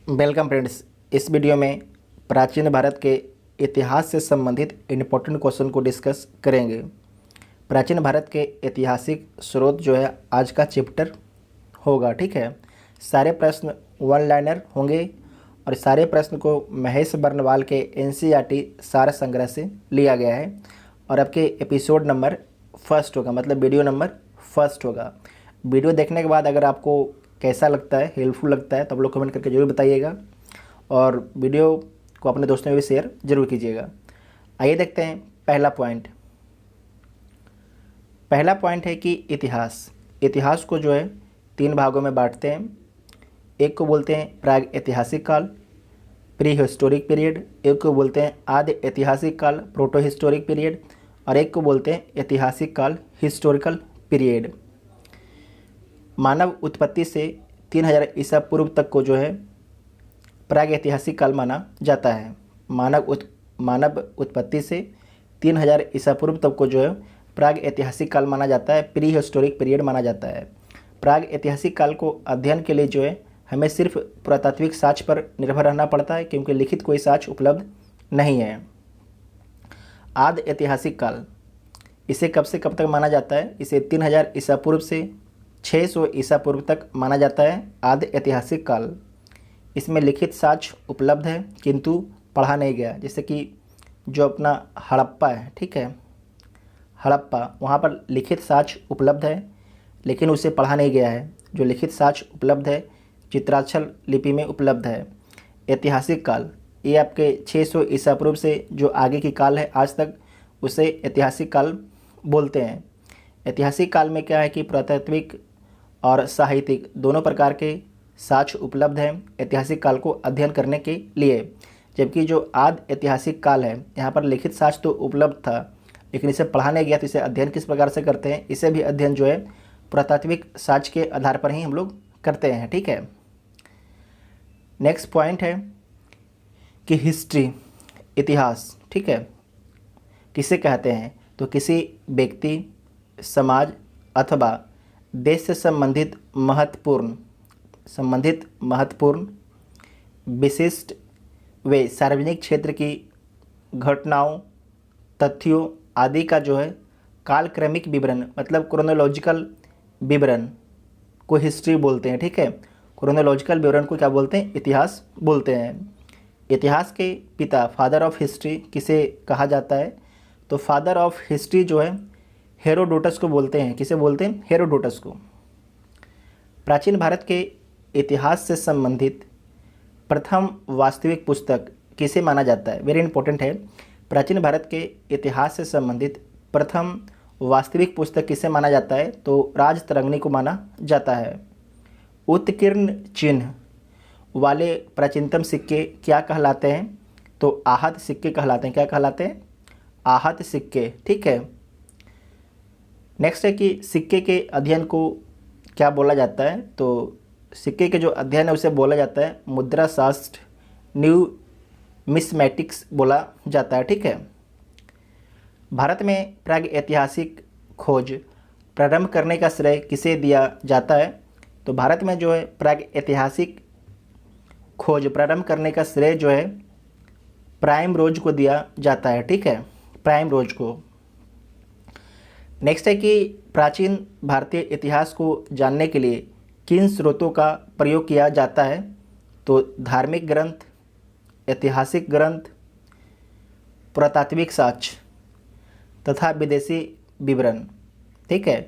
Welcome friends. इस video में प्राचीन भारत के इतिहास से संबंधित इम्पोर्टेंट क्वेश्चन को डिस्कस करेंगे। प्राचीन भारत के ऐतिहासिक स्रोत जो है आज का चैप्टर होगा। ठीक है, सारे प्रश्न वन लाइनर होंगे और सारे प्रश्न को महेश बर्नवाल के एनसीईआरटी सार संग्रह से लिया गया है और आपके एपिसोड नंबर फर्स्ट होगा, मतलब वीडियो नंबर फर्स्ट होगा। वीडियो देखने के बाद अगर आपको कैसा लगता है, हेल्पफुल लगता है, तो आप लोग कमेंट करके ज़रूर बताइएगा और वीडियो को अपने दोस्तों में भी शेयर ज़रूर कीजिएगा। आइए देखते हैं पहला पॉइंट। पहला पॉइंट है कि इतिहास को जो है तीन भागों में बांटते हैं। एक को बोलते हैं प्राग ऐतिहासिक काल, प्री हिस्टोरिक पीरियड। एक को बोलते हैं आदि ऐतिहासिक काल, प्रोटो हिस्टोरिक पीरियड। और एक को बोलते हैं ऐतिहासिक काल, हिस्टोरिकल पीरियड। मानव उत्पत्ति से 3000 ईसा पूर्व तक को जो है प्राग ऐतिहासिक काल माना जाता है। मानव उत्पत्ति से 3000 ईसा पूर्व तक को जो है प्राग ऐतिहासिक काल माना जाता है, प्री हिस्टोरिक पीरियड माना जाता है। प्राग ऐतिहासिक काल को अध्ययन के लिए जो है हमें सिर्फ पुरातात्विक साक्ष्य पर निर्भर रहना पड़ता है, क्योंकि लिखित कोई साक्ष्य उपलब्ध नहीं है। आदि ऐतिहासिक काल, इसे कब से कब तक माना जाता है? इसे 3000 ईसा पूर्व से 600 ईसा पूर्व तक माना जाता है आदि ऐतिहासिक काल। इसमें लिखित साक्ष्य उपलब्ध है किंतु पढ़ा नहीं गया। जैसे कि जो अपना हड़प्पा है, ठीक है, हड़प्पा, वहाँ पर लिखित साक्ष्य उपलब्ध है लेकिन उसे पढ़ा नहीं गया है। जो लिखित साक्ष्य उपलब्ध है चित्राक्षर लिपि में उपलब्ध है। ऐतिहासिक काल, ये आपके 600 ईसा पूर्व से जो आगे की काल है आज तक, उसे ऐतिहासिक काल बोलते हैं। ऐतिहासिक काल में क्या है कि पुरातात्विक और साहित्यिक दोनों प्रकार के साक्ष्य उपलब्ध हैं ऐतिहासिक काल को अध्ययन करने के लिए। जबकि जो आदि ऐतिहासिक काल है, यहाँ पर लिखित साक्ष्य तो उपलब्ध था लेकिन इसे पढ़ा नहीं गया, तो इसे अध्ययन किस प्रकार से करते हैं? इसे भी अध्ययन जो है पुरातात्विक साक्ष्य के आधार पर ही हम लोग करते हैं। ठीक है, नेक्स्ट पॉइंट है कि हिस्ट्री, इतिहास, ठीक है, किसे कहते हैं? तो किसी व्यक्ति, समाज अथवा देश से संबंधित महत्वपूर्ण विशिष्ट व सार्वजनिक क्षेत्र की घटनाओं, तथ्यों आदि का जो है कालक्रमिक विवरण, मतलब क्रोनोलॉजिकल विवरण को हिस्ट्री बोलते हैं। ठीक है, क्रोनोलॉजिकल विवरण को क्या बोलते हैं? इतिहास बोलते हैं। इतिहास के पिता, फादर ऑफ हिस्ट्री किसे कहा जाता है? तो फादर ऑफ हिस्ट्री जो है हेरोडोटस को बोलते हैं। किसे बोलते हैं? हेरोडोटस को। प्राचीन भारत के इतिहास से संबंधित प्रथम वास्तविक पुस्तक किसे माना जाता है? वेरी इंपॉर्टेंट है। प्राचीन भारत के इतिहास से संबंधित प्रथम वास्तविक पुस्तक किसे माना जाता है? तो राजतरंगिणी को माना जाता है। उत्कीर्ण चिन्ह वाले प्राचीनतम सिक्के क्या कहलाते हैं? तो आहत सिक्के कहलाते हैं। क्या कहलाते हैं? आहत सिक्के। ठीक है, नेक्स्ट है कि सिक्के के अध्ययन को क्या बोला जाता है? तो सिक्के के जो अध्ययन है उसे बोला जाता है मुद्रा शास्त्र, न्यूमिस्मैटिक्स बोला जाता है। ठीक है, भारत में प्राग ऐतिहासिक खोज प्रारंभ करने का श्रेय किसे दिया जाता है? तो भारत में जो है प्राग ऐतिहासिक खोज प्रारंभ करने का श्रेय जो है प्राइम रोज को दिया जाता है। ठीक है, प्राइम रोज को। नेक्स्ट है कि प्राचीन भारतीय इतिहास को जानने के लिए किन स्रोतों का प्रयोग किया जाता है? तो धार्मिक ग्रंथ, ऐतिहासिक ग्रंथ, पुरातात्विक साक्ष्य तथा विदेशी विवरण। ठीक है,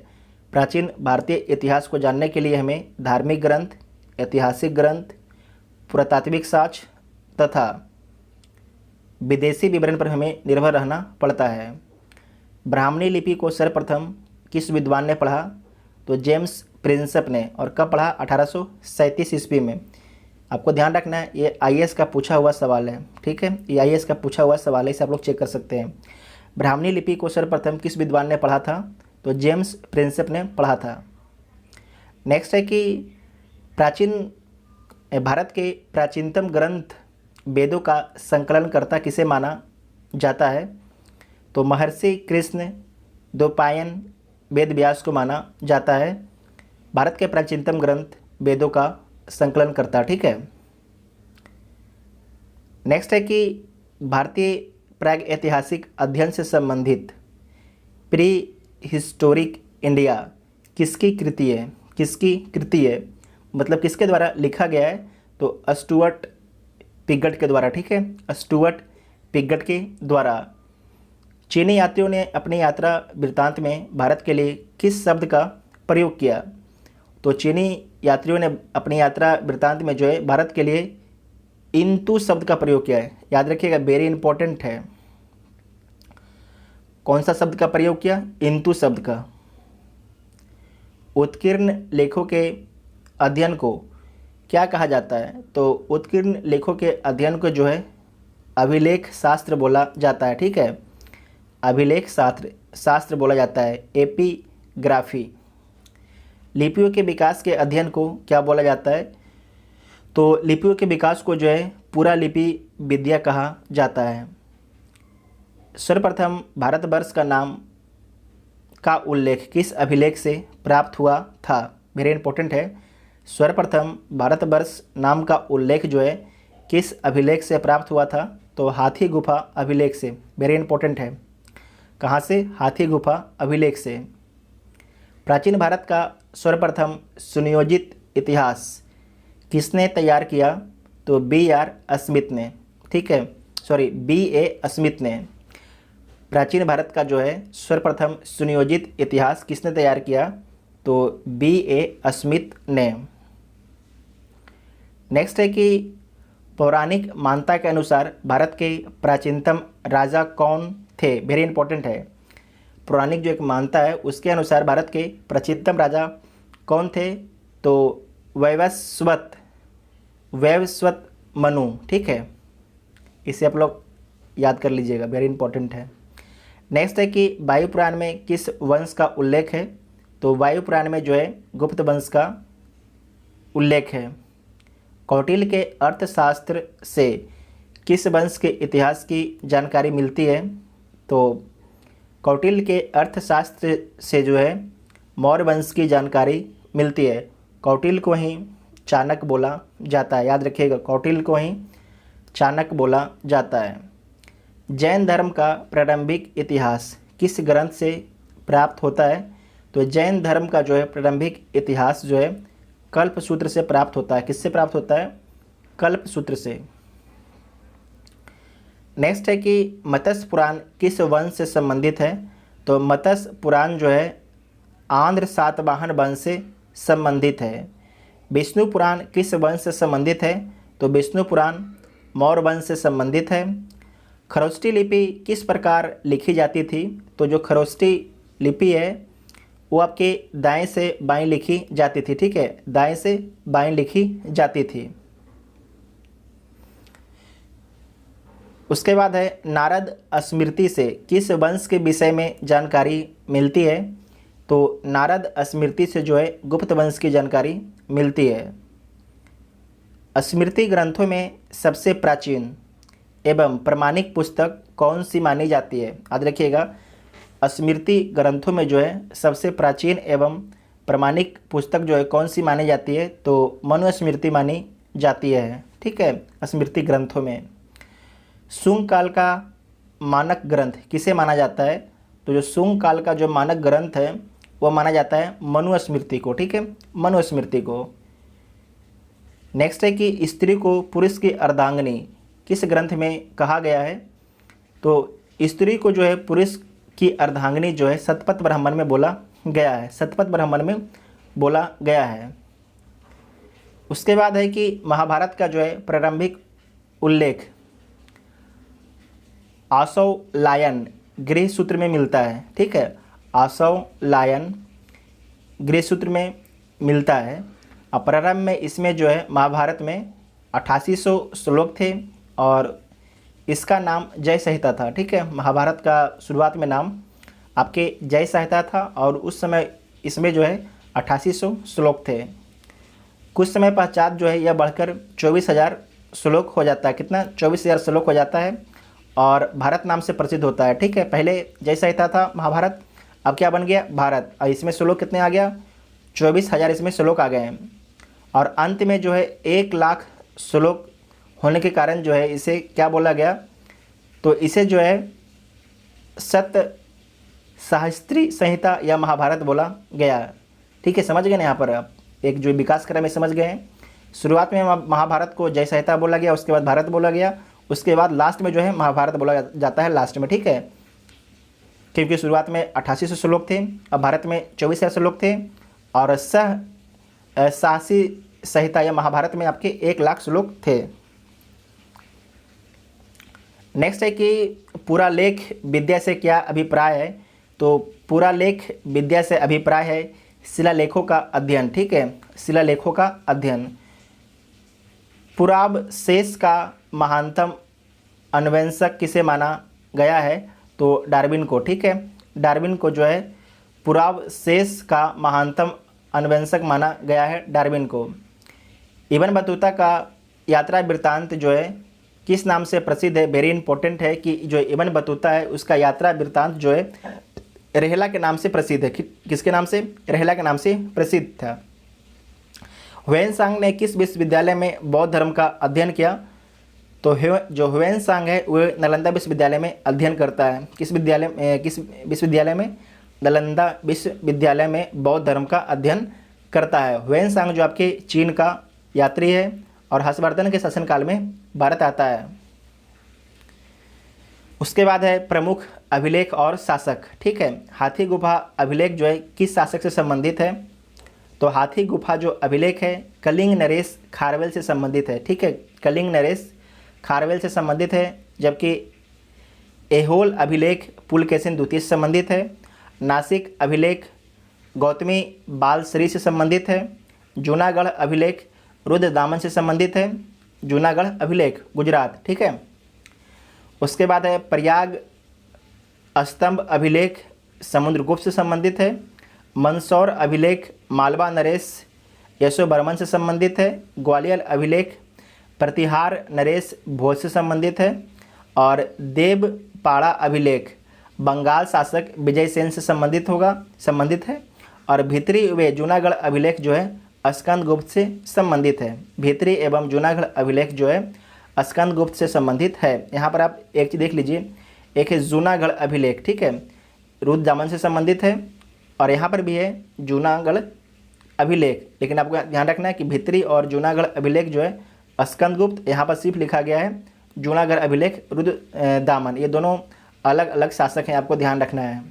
प्राचीन भारतीय इतिहास को जानने के लिए हमें धार्मिक ग्रंथ, ऐतिहासिक ग्रंथ, पुरातात्विक साक्ष्य तथा विदेशी विवरण पर हमें निर्भर रहना पड़ता है। ब्राह्मणी लिपि को सर्वप्रथम किस विद्वान ने पढ़ा? तो जेम्स प्रिंसेप ने। और कब पढ़ा? 1837 ईस्वी में। आपको ध्यान रखना है, ये आईएएस का पूछा हुआ सवाल है। ठीक है, ये आईएएस का पूछा हुआ सवाल है, इसे आप लोग चेक कर सकते हैं। ब्राह्मणी लिपि को सर्वप्रथम किस विद्वान ने पढ़ा था? तो जेम्स प्रिंसेप ने पढ़ा था। नेक्स्ट है कि भारत के प्राचीनतम ग्रंथ वेदों का संकलनकर्ता किसे माना जाता है? तो महर्षि कृष्ण द्वैपायन वेद व्यास को माना जाता है भारत के प्राचीनतम ग्रंथ वेदों का संकलन करता। ठीक है, नेक्स्ट है कि भारतीय प्रागैतिहासिक अध्ययन से संबंधित प्री हिस्टोरिक इंडिया किसकी कृति है? किसकी कृति है मतलब किसके द्वारा लिखा गया है? तो स्टुअर्ट पिगट के द्वारा, ठीक है, स्टुअर्ट पिगट के द्वारा। चीनी यात्रियों ने अपनी यात्रा वृत्तांत में भारत के लिए किस शब्द का प्रयोग किया? तो चीनी यात्रियों ने अपनी यात्रा वृत्तांत में जो है भारत के लिए इंतु शब्द का प्रयोग किया है। याद रखिएगा, वेरी इंपॉर्टेंट है। कौन सा शब्द का प्रयोग किया? इंतु शब्द का। उत्कीर्ण लेखों के अध्ययन को क्या कहा जाता है? तो उत्कीर्ण लेखों के अध्ययन को जो है अभिलेख शास्त्र बोला जाता है, ठीक है, अभिलेख शास्त्र बोला जाता है, एपिग्राफी। लिपियों के विकास के अध्ययन को क्या बोला जाता है? तो लिपियों के विकास को जो है पूरा लिपि विद्या कहा जाता है। सर्वप्रथम भारतवर्ष का नाम का उल्लेख किस अभिलेख से प्राप्त हुआ था? वेरी इंपॉर्टेंट है। सर्वप्रथम भारतवर्ष नाम का उल्लेख जो है किस अभिलेख से प्राप्त हुआ था? तो हाथी गुफा अभिलेख से। वेरी इंपॉर्टेंट है। कहाँ से? हाथी गुफा अभिलेख से। प्राचीन भारत का सर्वप्रथम सुनियोजित इतिहास किसने तैयार किया? तो B.R. स्मिथ ने, ठीक है, सॉरी B.A. स्मिथ ने। प्राचीन भारत का जो है सर्वप्रथम सुनियोजित इतिहास किसने तैयार किया? तो B.A. स्मिथ ने। नेक्स्ट है कि पौराणिक मान्यता के अनुसार भारत के प्राचीनतम राजा कौन थे? वेरी इंपॉर्टेंट है। पौराणिक जो एक मान्यता है उसके अनुसार भारत के प्राचीनतम राजा कौन थे? तो वैवस्वत मनु, ठीक है, इसे आप लोग याद कर लीजिएगा, वेरी इंपॉर्टेंट है। नेक्स्ट है कि वायु पुराण में किस वंश का उल्लेख है? तो वायु पुराण में जो है गुप्त वंश का उल्लेख है। कौटिल्य के अर्थशास्त्र से किस वंश के इतिहास की जानकारी मिलती है? तो कौटिल्य के अर्थशास्त्र से जो है मौर्य वंश की जानकारी मिलती है। कौटिल्य को ही चाणक्य बोला जाता है, याद रखिएगा, कौटिल्य को ही चाणक्य बोला जाता है। जैन धर्म का प्रारंभिक इतिहास किस ग्रंथ से प्राप्त होता है? तो जैन धर्म का जो है प्रारंभिक इतिहास जो है कल्पसूत्र से प्राप्त होता है। किससे प्राप्त होता है? कल्पसूत्र से। नेक्स्ट है कि मत्स्य पुराण किस वंश से संबंधित है? तो मत्स्य पुराण जो है आंध्र सातवाहन वंश से संबंधित है। विष्णु पुराण किस वंश से संबंधित है? तो विष्णु पुराण मौर्य वंश से संबंधित है। खरोष्टी लिपि किस प्रकार लिखी जाती थी? तो जो खरोष्टी लिपि है वो आपके दाएं से बाएं लिखी जाती थी, ठीक है, दाएं से बाएं लिखी जाती थी। उसके बाद है नारद स्मृति से किस वंश के विषय में जानकारी मिलती है? तो नारद स्मृति से जो है गुप्त वंश की जानकारी मिलती है। स्मृति ग्रंथों में सबसे प्राचीन एवं प्रमाणिक पुस्तक कौन सी मानी जाती है? याद रखिएगा, स्मृति ग्रंथों में जो है सबसे प्राचीन एवं प्रमाणिक पुस्तक जो है कौन सी मानी जाती है? तो मनुस्मृति मानी जाती है, ठीक है, स्मृति ग्रंथों में। शुंग काल का मानक ग्रंथ किसे माना जाता है? तो जो शुंग काल का जो मानक ग्रंथ है वो माना जाता है मनुस्मृति को, ठीक है, मनुस्मृति को। नेक्स्ट है कि स्त्री को पुरुष की अर्धांगिनी किस ग्रंथ में कहा गया है? तो स्त्री को जो है पुरुष की अर्धांगिनी जो है शतपथ ब्राह्मण में बोला गया है, शतपथ ब्राह्मण में बोला गया है। उसके बाद है कि महाभारत का जो है प्रारंभिक उल्लेख आशव लायन गृह सूत्र में मिलता है, ठीक है, आशव लायन गृह सूत्र में मिलता है। और प्रारंभ में इसमें जो है महाभारत में 8800 श्लोक थे और इसका नाम जय संहिता था, ठीक है, महाभारत का शुरुआत में नाम आपके जय संहिता था और उस समय इसमें जो है 8800 श्लोक थे। कुछ समय पश्चात जो है यह बढ़कर 24,000 श्लोक हो जाता है। कितना? 24,000 श्लोक हो जाता है और भारत नाम से प्रसिद्ध होता है, ठीक है। पहले जय संहिता था महाभारत, अब क्या बन गया? भारत। और इसमें श्लोक कितने आ गया? 24,000 इसमें श्लोक आ गए हैं और अंत में जो है 1 लाख श्लोक होने के कारण जो है इसे क्या बोला गया, तो इसे जो है सत साहस्त्री संहिता या महाभारत बोला गया। ठीक है, समझ गए ना यहाँ पर आप, एक जो विकास क्रम में समझ गए हैं। शुरुआत में महाभारत को जय संहिता बोला गया, उसके बाद भारत बोला गया, उसके बाद लास्ट में जो है महाभारत बोला जाता है लास्ट में। ठीक है, क्योंकि शुरुआत में 8800 श्लोक थे, अब भारत में 24,000 श्लोक थे, और साहसी संहिता या महाभारत में आपके 1,00,000 श्लोक थे। नेक्स्ट है कि पूरा लेख विद्या से क्या अभिप्राय है, तो पूरा लेख विद्या से अभिप्राय है शिलालेखों का अध्ययन। ठीक है, शिलालेखों का अध्ययन। पुराब शेष का महानतम अन्वेषक किसे माना गया है, तो डार्विन को। ठीक है, डार्विन को जो है पुराब शेष का महानतम अन्वेषक माना गया है, डार्विन को। इब्न बतूता का यात्रा वृत्तांत जो है किस नाम से प्रसिद्ध है, वेरी इंपॉर्टेंट है कि जो इब्न बतूता है उसका यात्रा वृत्तांत जो है रेहला के नाम से प्रसिद्ध है। किसके नाम से, रेहला के नाम से प्रसिद्ध था। ह्वेनसांग ने किस विश्वविद्यालय में बौद्ध धर्म का अध्ययन किया, तो जो ह्वेनसांग है वह नालंदा विश्वविद्यालय में अध्ययन करता है। किस विश्वविद्यालय में, नालंदा विश्वविद्यालय में बौद्ध धर्म का अध्ययन करता है। ह्वेनसांग जो आपके चीन का यात्री है और हर्षवर्धन के शासनकाल में भारत आता है। उसके बाद है प्रमुख अभिलेख और शासक। ठीक है, हाथी गुफा अभिलेख जो है किस शासक से संबंधित है, तो हाथी गुफा जो अभिलेख है कलिंग नरेश खारवेल से संबंधित है। ठीक है, कलिंग नरेश खारवेल से संबंधित है, जबकि एहोल अभिलेख पुलकेशिन द्वितीय से संबंधित है। नासिक अभिलेख गौतमी बालश्री से संबंधित है। जूनागढ़ अभिलेख रुद्रदामन से संबंधित है। जूनागढ़ अभिलेख गुजरात। ठीक है, उसके बाद है प्रयाग स्तंभ अभिलेख समुद्रगुप्त से संबंधित है। मंदसौर अभिलेख मालवा नरेश यशोवर्मन से संबंधित है। ग्वालियर अभिलेख प्रतिहार नरेश भोज से संबंधित है। और देवपाड़ा अभिलेख बंगाल शासक विजय सेन से संबंधित है। और भीतरी व जूनागढ़ अभिलेख जो है स्कंदगुप्त से संबंधित है। भीतरी एवं जूनागढ़ अभिलेख जो है स्कंदगुप्त से संबंधित है। यहाँ पर आप एक चीज़ देख लीजिए, एक है जूनागढ़ अभिलेख, ठीक है, रुद्रदामन से संबंधित है, और यहाँ पर भी है जूनागढ़ अभिलेख। लेकिन आपको ध्यान रखना है कि भीतरी और जूनागढ़ अभिलेख जो है स्कंदगुप्त, यहाँ पर सिर्फ लिखा गया है जूनागढ़ अभिलेख रुद्रदामन, ये दोनों अलग अलग शासक हैं, आपको ध्यान रखना है।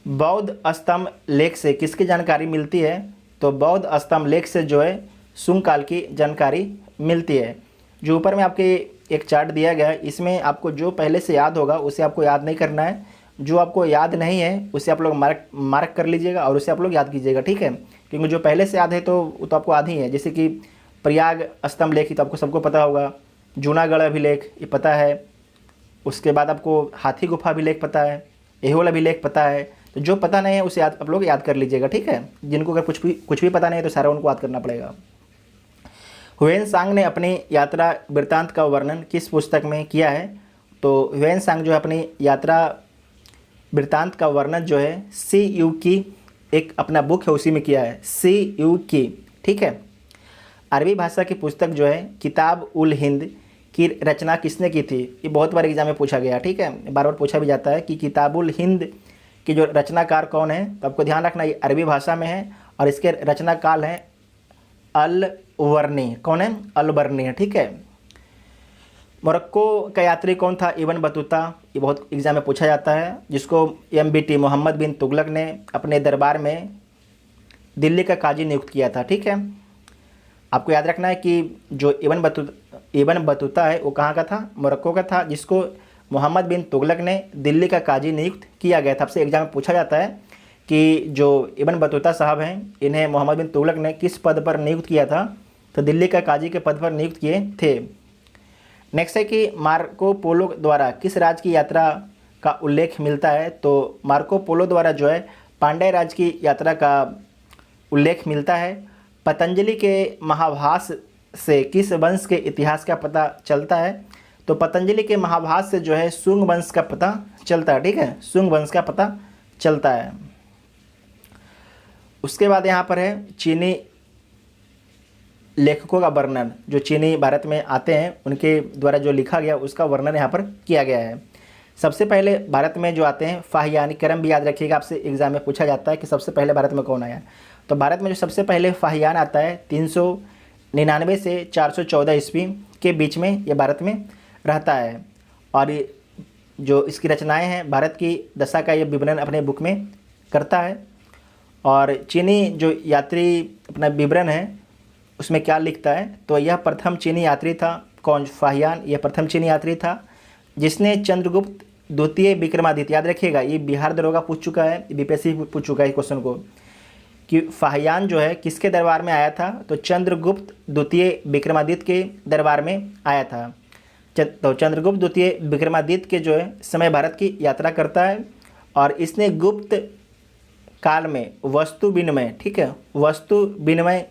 बौद्ध स्तंभ लेख से किसकी जानकारी मिलती है, तो बौद्ध स्तंभ लेख से जो है शुंग काल की जानकारी मिलती है। जो ऊपर में आपके एक चार्ट दिया गया है, इसमें आपको जो पहले से याद होगा उसे आपको याद नहीं करना है, जो आपको याद नहीं है उसे आप लोग मार्क कर लीजिएगा और उसे आप लोग याद कीजिएगा, ठीक है। क्योंकि जो पहले से याद है तो वो तो आपको आधी है, जैसे कि प्रयाग स्तंभ लेख तो आपको सबको पता होगा, जूनागढ़ अभिलेख ये पता है, उसके बाद आपको हाथी गुफा अभिलेख पता है, एहोल अभिलेख पता है। तो जो पता नहीं है उसे आप लोग याद कर लीजिएगा, ठीक है। जिनको अगर कुछ भी पता नहीं है तो सारा उनको याद करना पड़ेगा। ह्वेनसांग ने अपनी यात्रा वृत्तांत का वर्णन किस पुस्तक में किया है, तो ह्वेनसांग जो है अपनी यात्रा वृत्तांत का वर्णन जो है CU की एक अपना बुक है उसी में किया है, CU की, ठीक है। अरबी भाषा की पुस्तक जो है किताब उल हिंद की रचना किसने की थी, ये बहुत बार एग्जाम में पूछा गया, ठीक है, बार बार पूछा भी जाता है कि किताबुल हिंद की जो रचनाकार कौन है। तो आपको ध्यान रखना ये अरबी भाषा में है और इसके रचनाकाल हैं अल-वर्नी। कौन है, अल-वर्नी है, ठीक है। मोरक्को का यात्री कौन था, इब्न बतूता, ये बहुत एग्जाम में पूछा जाता है, जिसको MBT मोहम्मद बिन तुगलक ने अपने दरबार में दिल्ली का काजी नियुक्त किया था, ठीक है। आपको याद रखना है कि जो इब्न बतूता है वो कहाँ का था, मोरक्को का था, जिसको मोहम्मद बिन तुगलक ने दिल्ली का काजी नियुक्त किया गया था। आपसे एग्जाम में पूछा जाता है कि जो इब्न बतूता साहब हैं इन्हें मोहम्मद बिन तुगलक ने किस पद पर नियुक्त किया था, तो दिल्ली का काजी के पद पर नियुक्त किए थे। नेक्स्ट है कि मार्को पोलो द्वारा किस राज्य की यात्रा का उल्लेख मिलता है, तो मार्को पोलो द्वारा जो है पांड्य राज्य की यात्रा का उल्लेख मिलता है। पतंजलि के महाभाष्य से किस वंश के इतिहास का पता चलता है, तो पतंजलि के महाभाष्य से जो है शुंग वंश का पता चलता है, ठीक है, शुंग वंश का पता चलता है। उसके बाद यहाँ पर है चीनी लेखकों का वर्णन, जो चीनी भारत में आते हैं उनके द्वारा जो लिखा गया उसका वर्णन यहाँ पर किया गया है। सबसे पहले भारत में जो आते हैं फाहियान, क्रम भी याद रखिएगा, आपसे एग्जाम में पूछा जाता है कि सबसे पहले भारत में कौन आया। तो भारत में जो सबसे पहले फाहियान आता है 399 से 414 ईस्वी के बीच में ये भारत में रहता है। और जो इसकी रचनाएं हैं, भारत की दशा का ये विवरण अपने बुक में करता है। और चीनी जो यात्री अपना विवरण है उसमें क्या लिखता है, तो यह प्रथम चीनी यात्री था। कौन? फाहियान। यह प्रथम चीनी यात्री था जिसने चंद्रगुप्त द्वितीय विक्रमादित्य, याद रखिएगा ये बिहार दरोगा पूछ चुका है, बीपीएससी पूछ चुका है क्वेश्चन को, कि फाहियान जो है किसके दरबार में आया था, तो चंद्रगुप्त द्वितीय विक्रमादित्य के दरबार में आया था। तो चंद्रगुप्त द्वितीय विक्रमादित्य के जो है समय भारत की यात्रा करता है और इसने गुप्त काल में वस्तु विनिमय, ठीक है, वस्तु विनिमय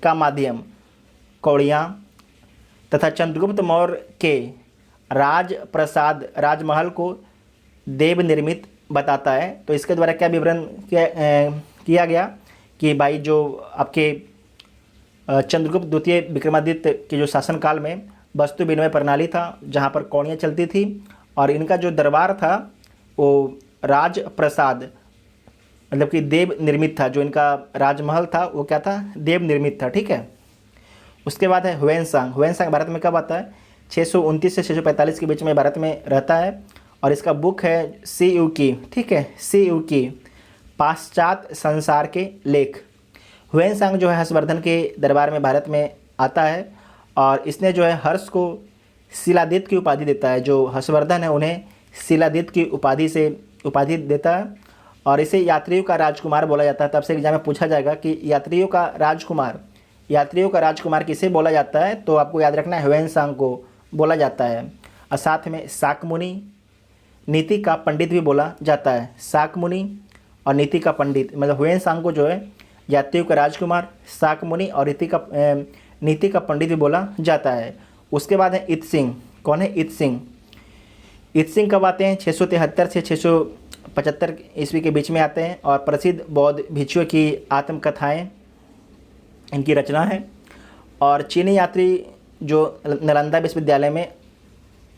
का माध्यम कौड़ियाँ तथा चंद्रगुप्त मौर्य के राजप्रसाद राजमहल को देव निर्मित बताता है। तो इसके द्वारा क्या विवरण किया गया कि भाई जो आपके चंद्रगुप्त द्वितीय विक्रमादित्य के जो शासनकाल में वस्तु विनिमय प्रणाली था जहाँ पर कौड़ियाँ चलती थी और इनका जो दरबार था वो राजप्रसाद मतलब कि देव निर्मित था। जो इनका राजमहल था वो क्या था? देव निर्मित था, ठीक है। उसके बाद है ह्वेनसांग। ह्वेनसांग भारत में कब आता है? 629 से 645 के बीच में भारत में रहता है और इसका बुक है सी यू की, ठीक है, सी यू की पाश्चात्य संसार के लेख। ह्वेनसांग जो है हर्षवर्धन के दरबार में भारत में आता है और इसने जो है हर्ष को शिलादित्य की उपाधि देता है। जो हर्षवर्धन है उन्हें शिलादित्य की उपाधि देता है और इसे यात्रियों का राजकुमार बोला जाता है। तब से एग्जाम में पूछा जाएगा कि यात्रियों का राजकुमार किसे बोला जाता है, तो आपको याद रखना है ह्वेनसांग को बोला जाता है। और साथ में शाकमुनि, नीति का पंडित भी बोला जाता है। शाकमुनि और नीति का पंडित, मतलब ह्वेनसांग को जो है यात्रियों का राजकुमार, शाकमुनि और नीति का पंडित भी बोला जाता है। उसके बाद है इत्सिंग। कौन है? इत्सिंग कब आते हैं? 673 से 675 ईस्वी के बीच में आते हैं और प्रसिद्ध बौद्ध भिक्षुओं की आत्मकथाएं इनकी रचना है। और चीनी यात्री जो नालंदा विश्वविद्यालय में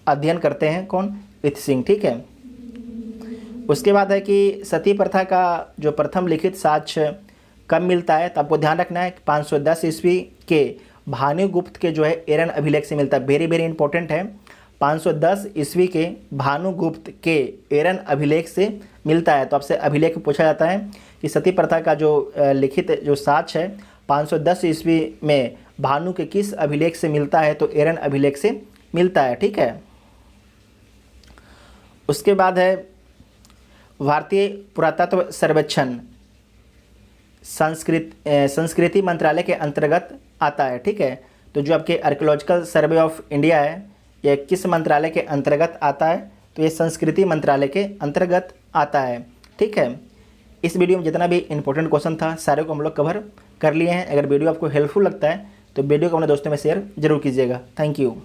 अध्ययन करते हैं, कौन? इत्सिंग, ठीक है। उसके बाद है कि सती प्रथा का जो प्रथम लिखित साक्ष्य कब मिलता है, तो आपको ध्यान रखना है कि 510 ईस्वी के भानुगुप्त के जो है एरन अभिलेख से मिलता है। वेरी वेरी इंपॉर्टेंट है। 510 ईस्वी के भानुगुप्त के एरन अभिलेख से मिलता है। तो आपसे अभिलेख पूछा जाता है कि सती प्रथा का जो लिखित जो साक्ष्य है 510 ईस्वी में भानु के किस अभिलेख से मिलता है, तो एरन अभिलेख से मिलता है, ठीक है। उसके बाद है भारतीय पुरातत्व सर्वेक्षण संस्कृति मंत्रालय के अंतर्गत आता है, ठीक है। तो जो आपके आर्कियोलॉजिकल सर्वे ऑफ इंडिया है ये किस मंत्रालय के अंतर्गत आता है, तो ये संस्कृति मंत्रालय के अंतर्गत आता है, ठीक है। इस वीडियो में जितना भी इंपॉर्टेंट क्वेश्चन था सारे को हम लोग कवर कर लिए हैं। अगर वीडियो आपको हेल्पफुल लगता है तो वीडियो को अपने दोस्तों में शेयर जरूर कीजिएगा। Thank you.